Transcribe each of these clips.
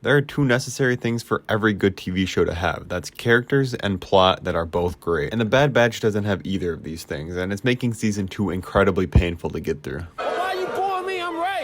There are two necessary things for every good TV show to have. That's characters and plot that are both great. And The Bad Batch doesn't have either of these things, and it's making season 2 incredibly painful to get through.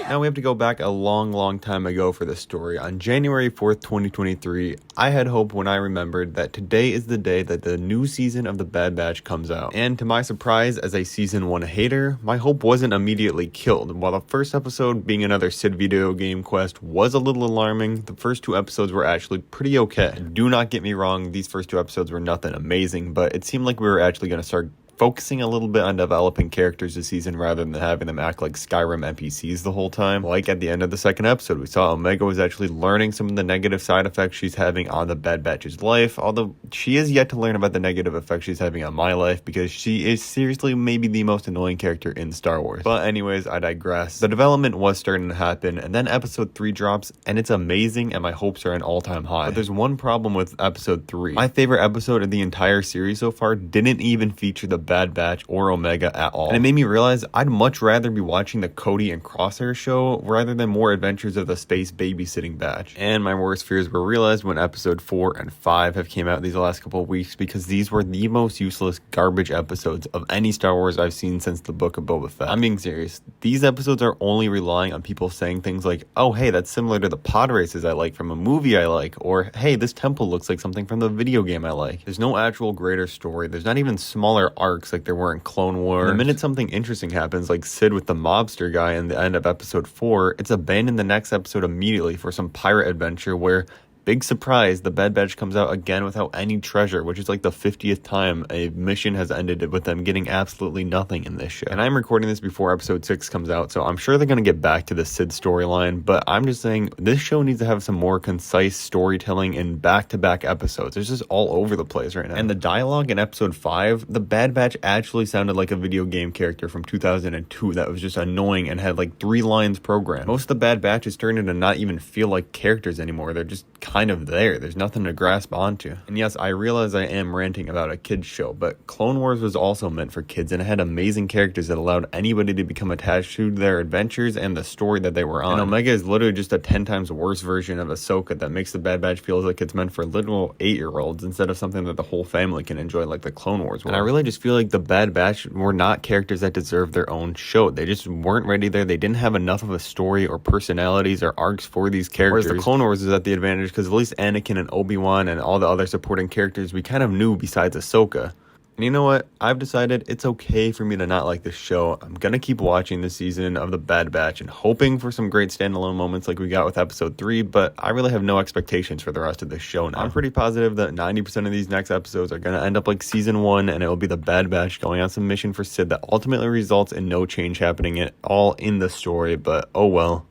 Now we have to go back a long time ago for this story. On January 4th, 2023, I had hope when I remembered that today is the day that the new season of The Bad Batch comes out. And to my surprise, as a season 1 hater, my hope wasn't immediately killed. While the first episode, being another Sid video game quest, was a little alarming, the first 2 episodes were actually pretty okay. Do not get me wrong, these first 2 episodes were nothing amazing, but it seemed like we were actually going to start focusing a little bit on developing characters this season rather than having them act like Skyrim NPCs the whole time. Like at the end of the second episode, we saw Omega was actually learning some of the negative side effects she's having on the Bad Batch's life, although she is yet to learn about the negative effects she's having on my life because she is seriously maybe the most annoying character in Star Wars. But anyways, I digress. The development was starting to happen, and then episode 3 drops, and it's amazing, and my hopes are an all-time high. But there's one problem with episode 3. My favorite episode of the entire series so far didn't even feature the Bad Batch or Omega at all. And it made me realize I'd much rather be watching the Cody and Crosshair show rather than more adventures of the space babysitting batch. And my worst fears were realized when episode 4 and 5 have came out these last couple of weeks, because these were the most useless garbage episodes of any Star Wars I've seen since the Book of Boba Fett. I'm being serious. These episodes are only relying on people saying things like, oh hey, that's similar to the pod races I like from a movie I like, or hey, this temple looks like something from the video game I like. There's no actual greater story. There's not even smaller arcs like there were in Clone Wars. And the minute something interesting happens, like Sid with the mobster guy in the end of episode 4, it's abandoned the next episode immediately for some pirate adventure where, big surprise, the Bad Batch comes out again without any treasure, which is like the 50th time a mission has ended with them getting absolutely nothing in this show. And I'm recording this before episode 6 comes out, so I'm sure they're going to get back to the Sid storyline, but I'm just saying this show needs to have some more concise storytelling in back-to-back episodes. It's just all over the place right now. And the dialogue in episode 5, the Bad Batch actually sounded like a video game character from 2002 that was just annoying and had like 3 lines programmed. Most of the Bad Batch is starting to not even feel like characters anymore. They're just kind of there. There's nothing to grasp onto. And yes, I realize I am ranting about a kid's show, but Clone Wars was also meant for kids, and it had amazing characters that allowed anybody to become attached to their adventures and the story that they were on. And Omega is literally just a 10 times worse version of Ahsoka that makes the Bad Batch feel like it's meant for literal 8-year-olds instead of something that the whole family can enjoy like the Clone Wars were. And I really just feel like the Bad Batch were not characters that deserve their own show. They just weren't ready there. They didn't have enough of a story or personalities or arcs for these characters. Whereas the Clone Wars is at the advantage because at least Anakin and Obi-Wan and all the other supporting characters we kind of knew besides Ahsoka. And you know what? I've decided it's okay for me to not like this show. I'm gonna keep watching this season of The Bad Batch and hoping for some great standalone moments like we got with episode 3, but I really have no expectations for the rest of this show now. I'm pretty positive that 90% of these next episodes are gonna end up like season 1, and it will be the Bad Batch going on some mission for Sid that ultimately results in no change happening at all in the story, but oh well.